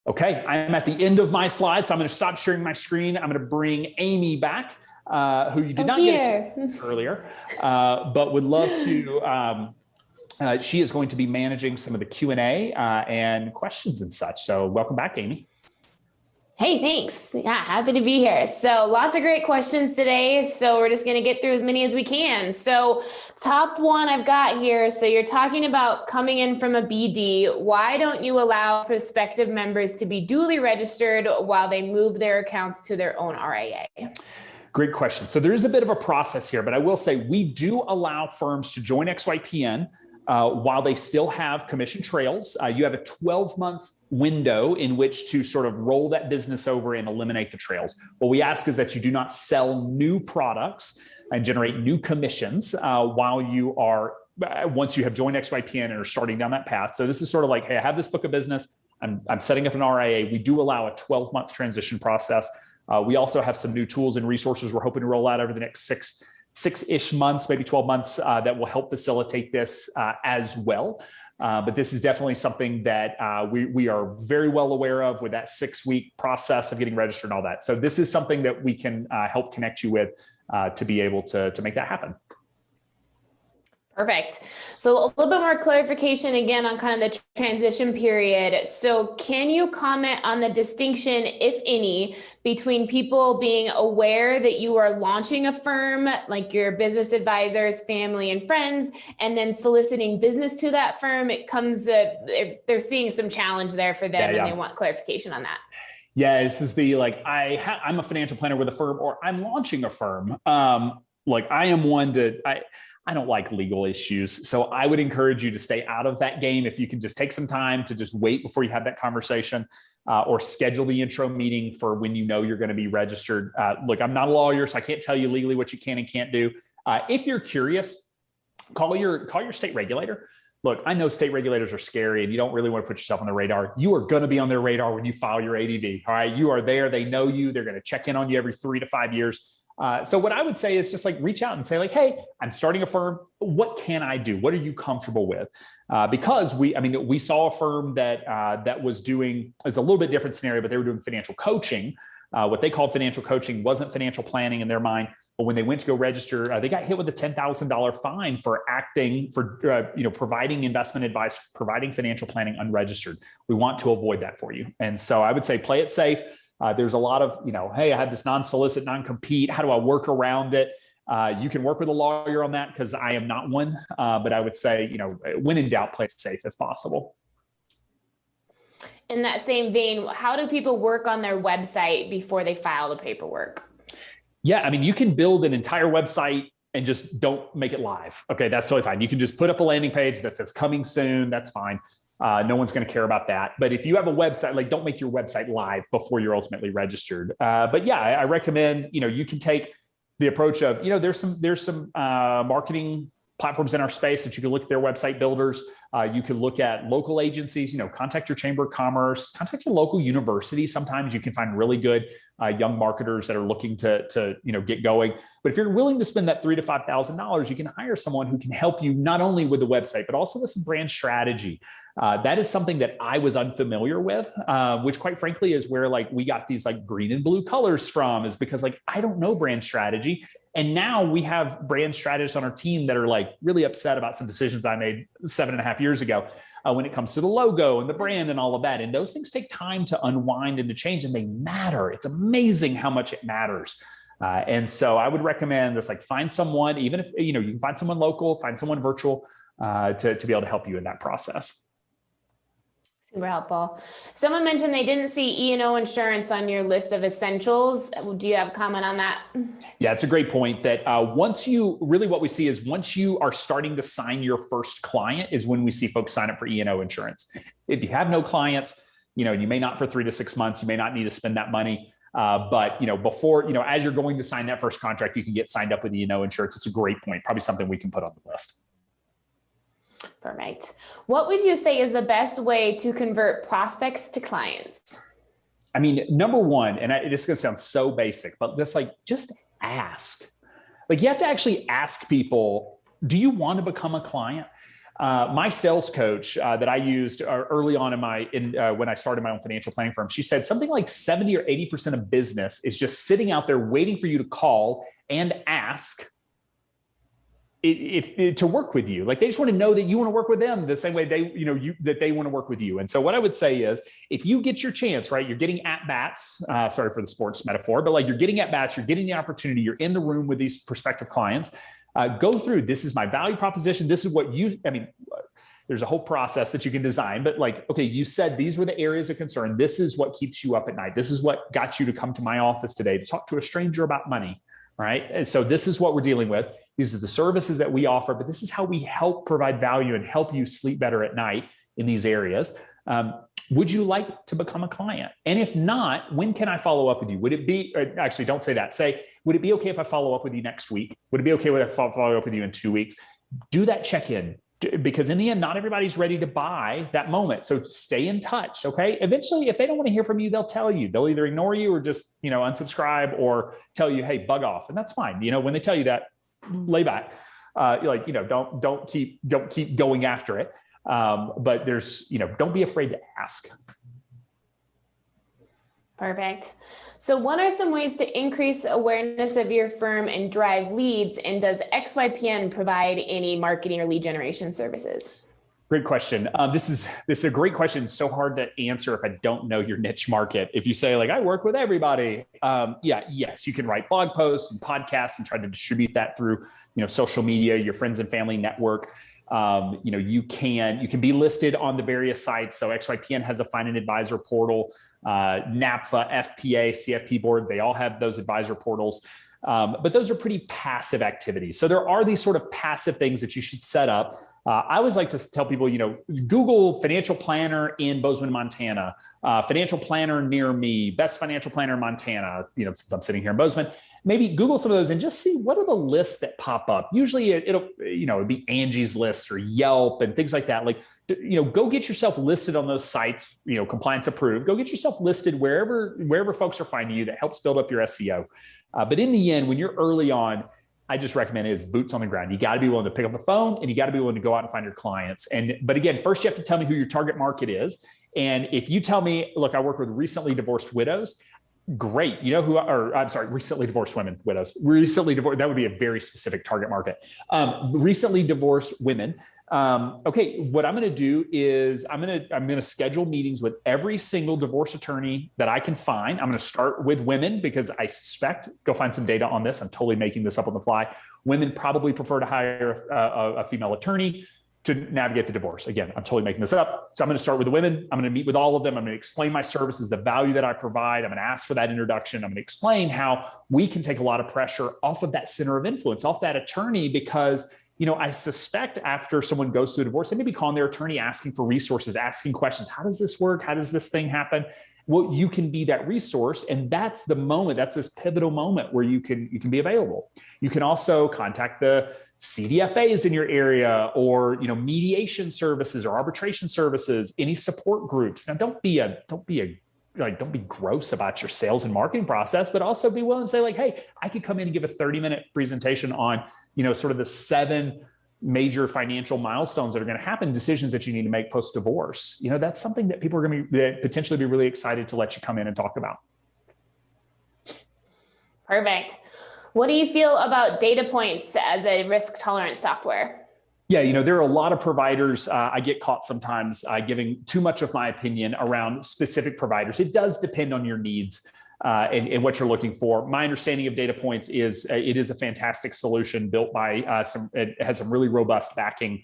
Okay, I'm at the end of my slides, so I'm going to stop sharing my screen. I'm going to bring Amy back, who you did not get earlier, but would love to. She is going to be managing some of the Q&A and questions and such. So welcome back, Amy. Hey, thanks. Yeah, happy to be here. So lots of great questions today. So we're just going to get through as many as we can. So top one I've got here. So you're talking about coming in from a BD. Why don't you allow prospective members to be duly registered while they move their accounts to their own RIA? Great question. So there is a bit of a process here, but I will say we do allow firms to join XYPN while they still have commission trails. You have a 12-month window in which to sort of roll that business over and eliminate the trails. What we ask is that you do not sell new products and generate new commissions while you are, once you have joined XYPN and are starting down that path. So this is sort of like, hey, I have this book of business. I'm setting up an RIA. We do allow a 12-month transition process. We also have some new tools and resources we're hoping to roll out over the next six-ish months, maybe 12 months, that will help facilitate this as well. But this is definitely something that we are very well aware of with that 6-week process of getting registered and all that. So this is something that we can help connect you with to be able to make that happen. Perfect. So a little bit more clarification again on kind of the transition period. So can you comment on the distinction, if any, between people being aware that you are launching a firm, like your business advisors, family, and friends, and then soliciting business to that firm? It comes, they're seeing some challenge there for them, and they want clarification on that. Yeah, this is the, like, I'm a financial planner with a firm, or I'm launching a firm. Like I am one to, I don't like legal issues. So I would encourage you to stay out of that game. If you can just take some time to just wait before you have that conversation or schedule the intro meeting for when you know you're going to be registered. Look, I'm not a lawyer, so I can't tell you legally what you can and can't do. If you're curious, call your state regulator. Look, I know state regulators are scary and you don't really want to put yourself on the radar. You are going to be on their radar when you file your ADV. All right. You are there. They know you. They're going to check in on you every 3 to 5 years. So what I would say is just like reach out and say like, hey, I'm starting a firm. What can I do? What are you comfortable with? Because we saw a firm that was doing, it's a little bit different scenario, but they were doing financial coaching. What they called financial coaching wasn't financial planning in their mind. But when they went to go register, they got hit with a $10,000 fine for providing investment advice, providing financial planning unregistered. We want to avoid that for you. And so I would say play it safe. There's a lot of, hey, I have this non-solicit, non-compete. How do I work around it? You can work with a lawyer on that because I am not one. But I would say, when in doubt, play it safe if possible. In that same vein, how do people work on their website before they file the paperwork? Yeah, you can build an entire website and just don't make it live. Okay, that's totally fine. You can just put up a landing page that says coming soon. That's fine. No one's going to care about that. But if you have a website, like don't make your website live before you're ultimately registered. But yeah, I recommend, you can take the approach of, there's some marketing platforms in our space that you can look at their website builders. You can look at local agencies, contact your chamber of commerce, contact your local university. Sometimes you can find really good young marketers that are looking to get going. But if you're willing to spend that $3,000 to $5,000, you can hire someone who can help you not only with the website, but also with some brand strategy. That is something that I was unfamiliar with, which quite frankly is where we got these green and blue colors from, is because I don't know brand strategy. And now we have brand strategists on our team that are really upset about some decisions I made 7.5 years ago when it comes to the logo and the brand and all of that. And those things take time to unwind and to change, and they matter. It's amazing how much it matters. And so I would recommend this, find someone, even if, you can find someone local, find someone virtual to be able to help you in that process. Super helpful. Someone mentioned they didn't see E&O insurance on your list of essentials. Do you have a comment on that? Yeah, it's a great point that what we see is once you are starting to sign your first client is when we see folks sign up for E&O insurance. If you have no clients, you may not for 3 to 6 months, you may not need to spend that money. But before, as you're going to sign that first contract, you can get signed up with E&O insurance. It's a great point. Probably something we can put on the list. Perfect. What would you say is the best way to convert prospects to clients? I mean, number one, and this is going to sound so basic, but just ask. You have to actually ask people, do you want to become a client? My sales coach that I used early on when I started my own financial planning firm, she said something like 70 or 80% of business is just sitting out there waiting for you to call and ask to work with you. They just want to know that you want to work with them the same way that they want to work with you. And so what I would say is, if you get your chance, right, you're getting at bats, sorry for the sports metaphor, but you're getting at bats, you're getting the opportunity, you're in the room with these prospective clients, go through, this is my value proposition. This is what there's a whole process that you can design, but okay, you said these were the areas of concern. This is what keeps you up at night. This is what got you to come to my office today to talk to a stranger about money. Right. And so this is what we're dealing with. These are the services that we offer, but this is how we help provide value and help you sleep better at night in these areas. Would you like to become a client? And if not, when can I follow up with you? Would it be, actually don't say that, say, would it be okay if I follow up with you next week? Would it be okay if I follow up with you in 2 weeks? Do that check-in, because in the end, not everybody's ready to buy that moment. So stay in touch. Okay. Eventually, if they don't want to hear from you, they'll tell you. They'll either ignore you or just, unsubscribe or tell you, hey, bug off. And that's fine. When they tell you that, lay back. Don't keep going after it. But don't be afraid to ask. Perfect. So what are some ways to increase awareness of your firm and drive leads? And does XYPN provide any marketing or lead generation services? Great question. This is a great question. It's so hard to answer if I don't know your niche market. If you say I work with everybody, yes, you can write blog posts and podcasts and try to distribute that through, social media, your friends and family network. You can be listed on the various sites. So XYPN has a Find an Advisor portal, NAPFA, FPA, CFP board. They all have those advisor portals. But those are pretty passive activities. So there are these sort of passive things that you should set up. I always like to tell people, Google financial planner in Bozeman, Montana, financial planner near me, best financial planner in Montana, since I'm sitting here in Bozeman. Maybe Google some of those and just see what are the lists that pop up. Usually it'll be Angie's List or Yelp and things like that. Go get yourself listed on those sites, compliance approved. Go get yourself listed wherever folks are finding you. That helps build up your SEO. But in the end, when you're early on, I just recommend it is boots on the ground. You got to be willing to pick up the phone and you got to be willing to go out and find your clients. But again, first you have to tell me who your target market is. And if you tell me, look, I work with recently divorced widows, great. Recently divorced women, widows, recently divorced. That would be a very specific target market. Recently divorced women. Okay, what I'm going to do is I'm going to schedule meetings with every single divorce attorney that I can find. I'm going to start with women because I suspect, go find some data on this. I'm totally making this up on the fly. Women probably prefer to hire a female attorney to navigate the divorce. Again, I'm totally making this up. So I'm going to start with the women. I'm going to meet with all of them. I'm going to explain my services, the value that I provide. I'm going to ask for that introduction. I'm going to explain how we can take a lot of pressure off of that center of influence, off that attorney, because I suspect after someone goes through a divorce, they may be calling their attorney, asking for resources, asking questions. How does this work? How does this thing happen? Well, you can be that resource. And that's the moment, that's this pivotal moment where you can be available. You can also contact the CDFAs in your area, or mediation services or arbitration services, any support groups. Now, don't be gross about your sales and marketing process, but also be willing to say, like, hey, I could come in and give a 30-minute presentation on sort of the 7 major financial milestones that are going to happen, decisions that you need to make post-divorce. That's something that people are going to potentially be really excited to let you come in and talk about. Perfect. What do you feel about data points as a risk tolerance software? Yeah, there are a lot of providers. I get caught sometimes giving too much of my opinion around specific providers. It does depend on your needs and what you're looking for. My understanding of data points is it is a fantastic solution built by it has some really robust backing.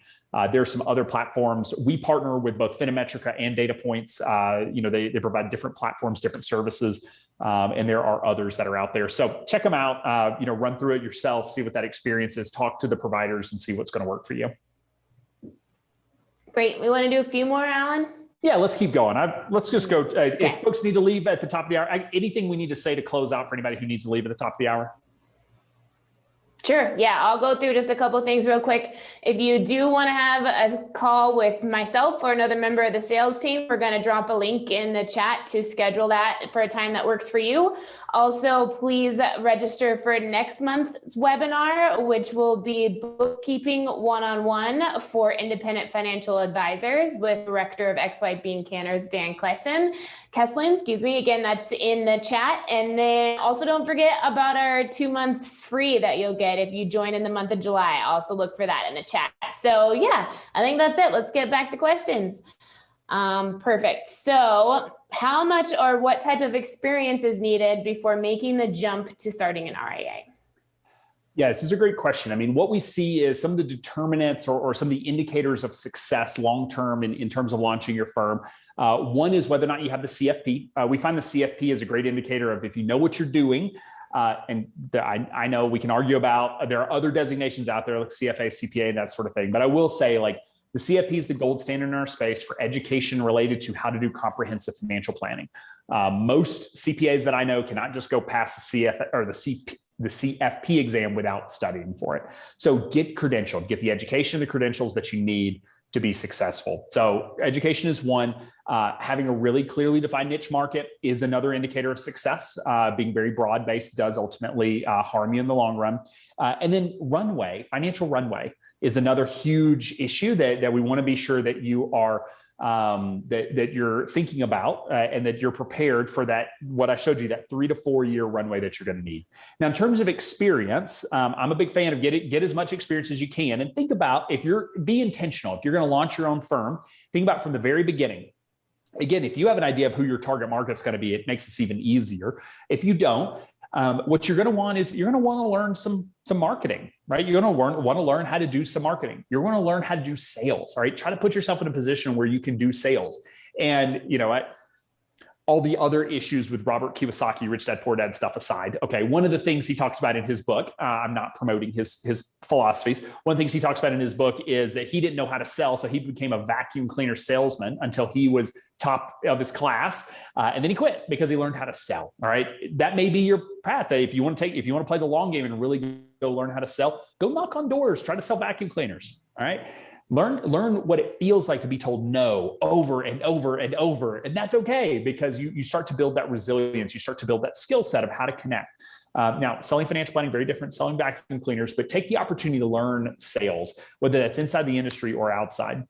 There are some other platforms. We partner with both Finametrica and Data Points. They provide different platforms, different services, and there are others that are out there. So check them out. Run through it yourself, see what that experience is, talk to the providers, and see what's going to work for you. Great. We want to do a few more, Alan? Yeah, let's keep going. Let's just go. Okay. If folks need to leave at the top of the hour, anything we need to say to close out for anybody who needs to leave at the top of the hour? Sure. Yeah, I'll go through just a couple of things real quick. If you do want to have a call with myself or another member of the sales team, we're going to drop a link in the chat to schedule that for a time that works for you. Also, please register for next month's webinar, which will be bookkeeping one-on-one for independent financial advisors with Director of XYPN Cantor's Dan Kesslin. Again, that's in the chat. And then also don't forget about our 2 months free that you'll get if you join in the month of July. Also look for that in the chat. So yeah, I think that's it. Let's get back to questions. Perfect. So how much or what type of experience is needed before making the jump to starting an RIA? Yeah, this is a great question. I mean, what we see is some of the determinants or some of the indicators of success long-term in terms of launching your firm. One is whether or not you have the CFP. We find the CFP is a great indicator of if you know what you're doing. I know we can argue about, there are other designations out there like CFA, CPA, that sort of thing. But I will say, like, the CFP is the gold standard in our space for education related to how to do comprehensive financial planning. Most CPAs that I know cannot just go past the CFP exam without studying for it. So get credentialed, get the education, the credentials that you need to be successful. So education is one. Having a really clearly defined niche market is another indicator of success. Being very broad-based does ultimately harm you in the long run. And then financial runway is another huge issue that we want to be sure that you are that you're thinking about and that you're prepared for that, what I showed you, that 3 to 4 year runway that you're going to need. Now, in terms of experience, I'm a big fan of get as much experience as you can, and think about be intentional. If you're going to launch your own firm, think about from the very beginning. Again, if you have an idea of who your target market's going to be, it makes this even easier. If you don't, what you're going to want is you're going to want to learn some marketing, right? You're going to want to learn how to do some marketing. You're going to learn how to do sales, all right? Try to put yourself in a position where you can do sales. And all the other issues with Robert Kiyosaki, Rich Dad, Poor Dad stuff aside, okay, one of the things he talks about in his book, I'm not promoting his philosophies. One of the things he talks about in his book is that he didn't know how to sell, so he became a vacuum cleaner salesman until he was top of his class, and then he quit because he learned how to sell. All right, that may be your path. If you want to play the long game and really go learn how to sell, go knock on doors, try to sell vacuum cleaners. All right. Learn what it feels like to be told no over and over and over. And that's okay, because you start to build that resilience. You start to build that skill set of how to connect. Now, selling financial planning, very different, selling vacuum cleaners, but take the opportunity to learn sales, whether that's inside the industry or outside.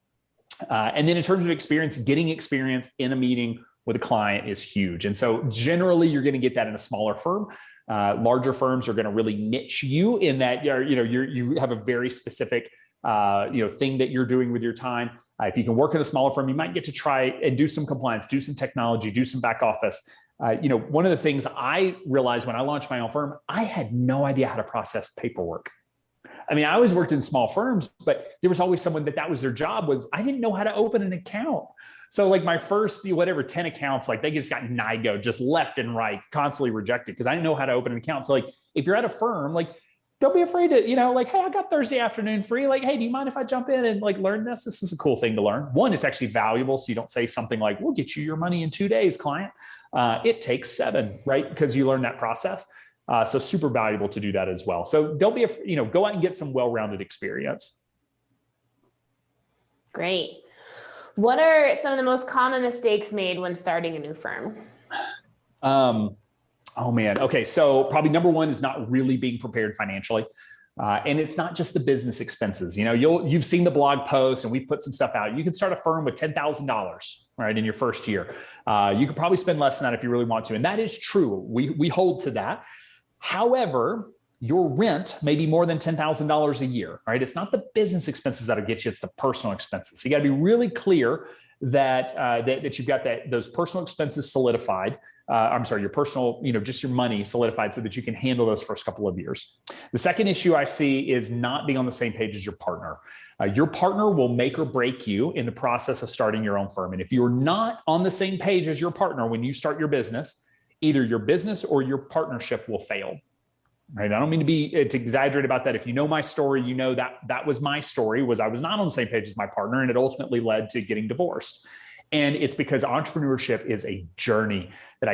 And then in terms of experience, getting experience in a meeting with a client is huge. And so generally you're going to get that in a smaller firm. Larger firms are going to really niche you in that you have a very specific thing that you're doing with your time. If you can work in a smaller firm, you might get to try and do some compliance, do some technology, do some back office. One of the things I realized when I launched my own firm, I had no idea how to process paperwork. I mean, I always worked in small firms, but there was always someone that was their job was, I didn't know how to open an account. So like my first, 10 accounts, like they just got NIGO just left and right, constantly rejected because I didn't know how to open an account. So like, if you're at a firm, like, don't be afraid to, hey, I got Thursday afternoon free. Like, hey, do you mind if I jump in and learn this? This is a cool thing to learn. One, it's actually valuable. So you don't say something like, we'll get you your money in 2 days, client. It takes 7, right? Because you learn that process. So super valuable to do that as well. So don't be, go out and get some well-rounded experience. Great. What are some of the most common mistakes made when starting a new firm? Oh man. Okay. So probably number one is not really being prepared financially. And it's not just the business expenses. You've seen the blog post and we put some stuff out. You can start a firm with $10,000, right, in your first year. You could probably spend less than that if you really want to. And that is true. We hold to that. However, your rent may be more than $10,000 a year, right? It's not the business expenses that'll get you, it's the personal expenses. So you got to be really clear that you've got those personal expenses solidified. Your personal, just your money solidified so that you can handle those first couple of years. The second issue I see is not being on the same page as your partner. Your partner will make or break you in the process of starting your own firm. And if you're not on the same page as your partner when you start your business, either your business or your partnership will fail. Right? I don't mean to exaggerate about that. If you know my story, you know that was my story, I was not on the same page as my partner, and it ultimately led to getting divorced. And it's because entrepreneurship is a journey that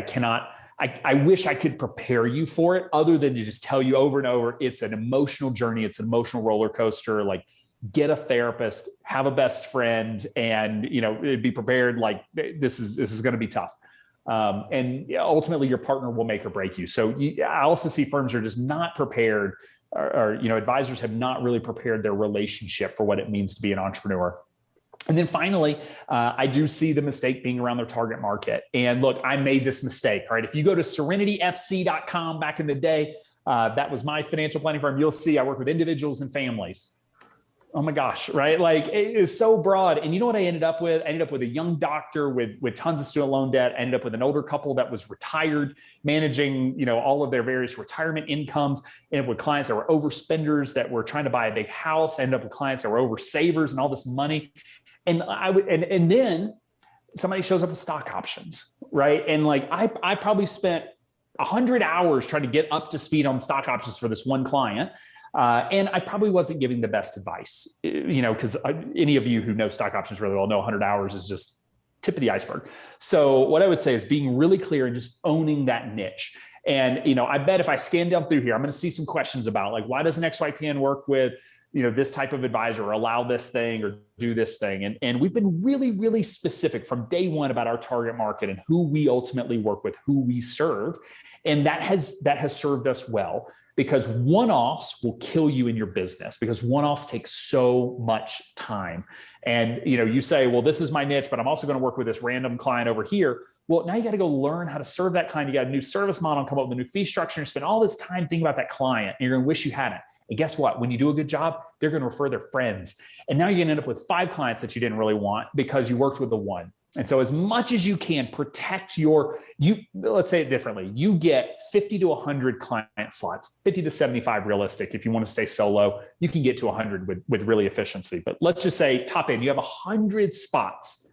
I wish I could prepare you for it other than to just tell you over and over, it's an emotional journey. It's an emotional roller coaster. Like, get a therapist, have a best friend, and, be prepared. Like, this is going to be tough. And ultimately your partner will make or break you. So I also see firms are just not prepared or advisors have not really prepared their relationship for what it means to be an entrepreneur. And then finally, I do see the mistake being around their target market. And look, I made this mistake, right? If you go to serenityfc.com back in the day, that was my financial planning firm. You'll see I work with individuals and families. Oh my gosh, right? Like, it is so broad. And you know what I ended up with? I ended up with a young doctor with tons of student loan debt. I ended up with an older couple that was retired, managing, all of their various retirement incomes. I ended up with clients that were overspenders that were trying to buy a big house. I ended up with clients that were oversavers and all this money. And and then somebody shows up with stock options, right? And like, I probably spent 100 hours trying to get up to speed on stock options for this one client. And I probably wasn't giving the best advice, because any of you who know stock options really well know 100 hours is just tip of the iceberg. So what I would say is being really clear and just owning that niche. And, I bet if I scan down through here, I'm going to see some questions about, like, why doesn't XYPN work with, this type of advisor, or allow this thing or do this thing. And we've been really, really specific from day one about our target market and who we ultimately work with, who we serve. And that has served us well, because one-offs will kill you in your business, because one-offs take so much time. And, you say, well, this is my niche, but I'm also going to work with this random client over here. Well, now you got to go learn how to serve that client. You got a new service model, come up with a new fee structure, and spend all this time thinking about that client. And you're going to wish you hadn't. And guess what? When you do a good job, they're going to refer their friends. And now you're going to end up with 5 clients that you didn't really want because you worked with the one. And so as much as you can, protect let's say it differently. You get 50 to 100 client slots, 50 to 75 realistic. If you want to stay solo, you can get to 100 with really efficiency. But let's just say top end, you have 100 spots.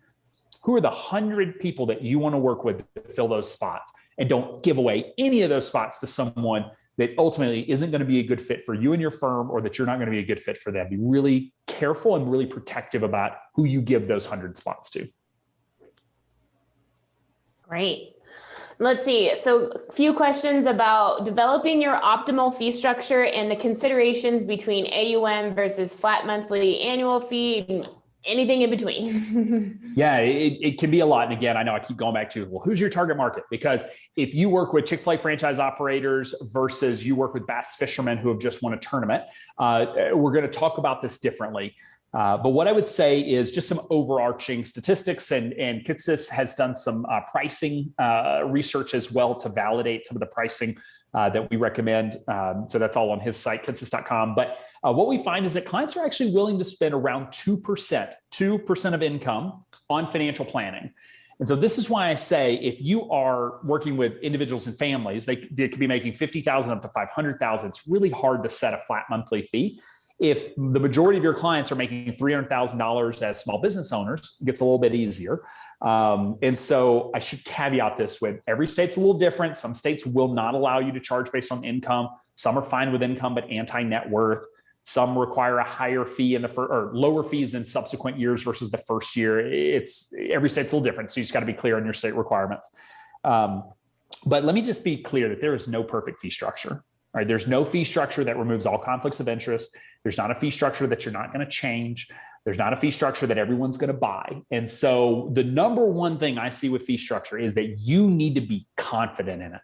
Who are the 100 people that you want to work with to fill those spots? And don't give away any of those spots to someone that ultimately isn't going to be a good fit for you and your firm, or that you're not going to be a good fit for them. Be really careful and really protective about who you give those 100 spots to. Great. Let's see. So a few questions about developing your optimal fee structure and the considerations between AUM versus flat monthly annual fee, anything in between. Yeah, it can be a lot. And again, I know I keep going back to, well, who's your target market? Because if you work with Chick-fil-A franchise operators versus you work with bass fishermen who have just won a tournament, we're going to talk about this differently. But what I would say is just some overarching statistics, and Kitsis has done some pricing research as well to validate some of the pricing that we recommend. So that's all on his site, kitsis.com. But what we find is that clients are actually willing to spend around 2% of income on financial planning. And so this is why I say, if you are working with individuals and families, they could be making $50,000 up to $500,000. It's really hard to set a flat monthly fee. If the majority of your clients are making $300,000 as small business owners, it gets a little bit easier. And so I should caveat this with, every state's a little different. Some states will not allow you to charge based on income. Some are fine with income, but anti-net worth. Some require a higher fee or lower fees in subsequent years versus the first year. Every state's a little different. So you just got to be clear on your state requirements. But let me just be clear that there is no perfect fee structure. All right, there's no fee structure that removes all conflicts of interest. There's not a fee structure that you're not going to change. There's not a fee structure that everyone's going to buy. And so the number one thing I see with fee structure is that you need to be confident in it.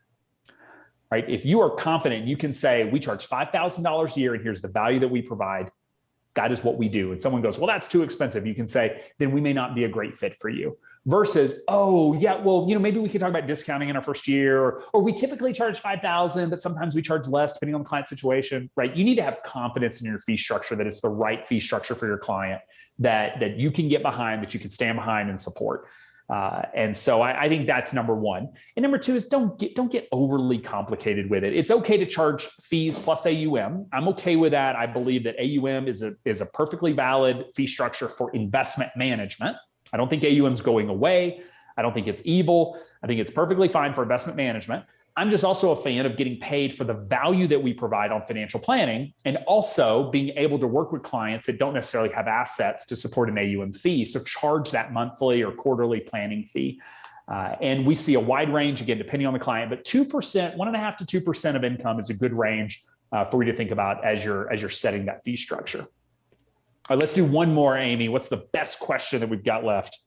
Right? If you are confident, you can say, we charge $5,000 a year and here's the value that we provide. That is what we do. And someone goes, well, that's too expensive. You can say, then we may not be a great fit for you. Versus, oh yeah, well, maybe we could talk about discounting in our first year, or we typically charge 5,000, but sometimes we charge less depending on the client situation, right? You need to have confidence in your fee structure, that it's the right fee structure for your client, that you can get behind, that you can stand behind and support. And so I think that's number one. And number two is don't get overly complicated with it. It's okay to charge fees plus AUM. I'm okay with that. I believe that AUM is a perfectly valid fee structure for investment management. I don't think AUM is going away. I don't think it's evil. I think it's perfectly fine for investment management. I'm just also a fan of getting paid for the value that we provide on financial planning, and also being able to work with clients that don't necessarily have assets to support an AUM fee. So charge that monthly or quarterly planning fee. And we see a wide range, again, depending on the client, but 2%, 1.5% to 2% of income is a good range for you to think about as you're setting that fee structure. All right, let's do one more, Amy. What's the best question that we've got left?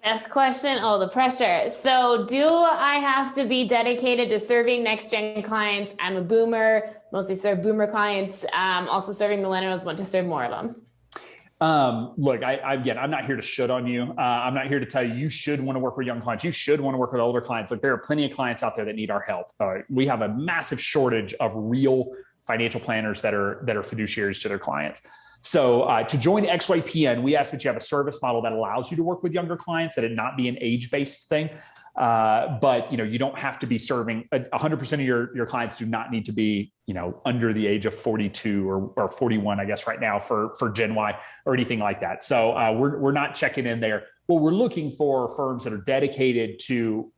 Best question. Oh, the pressure. So do I have to be dedicated to serving next gen clients? I'm a boomer, mostly serve boomer clients. Also serving millennials, want to serve more of them. Look, again, I'm not here to shit on you. I'm not here to tell you, you should want to work with young clients. You should want to work with older clients. Like, there are plenty of clients out there that need our help. We have a massive shortage of real financial planners that are fiduciaries to their clients. So to join XYPN, we ask that you have a service model that allows you to work with younger clients, that it not be an age-based thing. But you don't have to be serving 100% of your clients do not need to be, under the age of 42 or 41, I guess right now for Gen Y or anything like that. So we're not checking in there. What we're looking for firms that are dedicated to,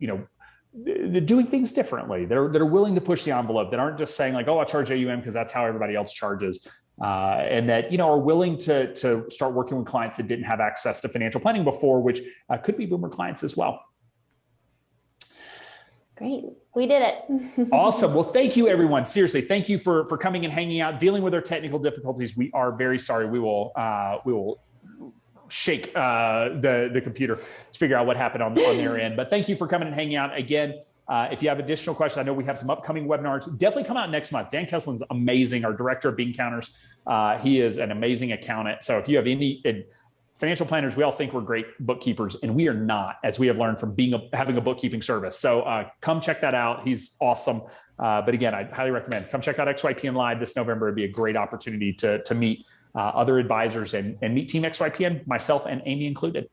doing things differently, that are willing to push the envelope, that aren't just saying like, oh, I'll charge AUM because that's how everybody else charges. And that, are willing to start working with clients that didn't have access to financial planning before, which could be boomer clients as well. Great. We did it. Awesome. Well, thank you, everyone. Seriously, thank you for coming and hanging out, dealing with our technical difficulties. We are very sorry. We will shake the computer to figure out what happened on their end. But thank you for coming and hanging out again. If you have additional questions, I know we have some upcoming webinars. Definitely come out next month. Dan Keslin's amazing, our director of bean counters. He is an amazing accountant. So if you have any financial planners, we all think we're great bookkeepers, and we are not, as we have learned from having a bookkeeping service. So come check that out. He's awesome. But again, I highly recommend come check out XYPN Live this November. It'd be a great opportunity to meet other advisors and meet Team XYPN, myself and Amy included.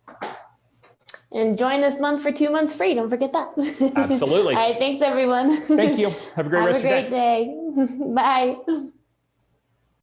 And join this month for 2 months free. Don't forget that. Absolutely. All right. Thanks, everyone. Thank you. Have a great rest of your day. Have a great day. Bye.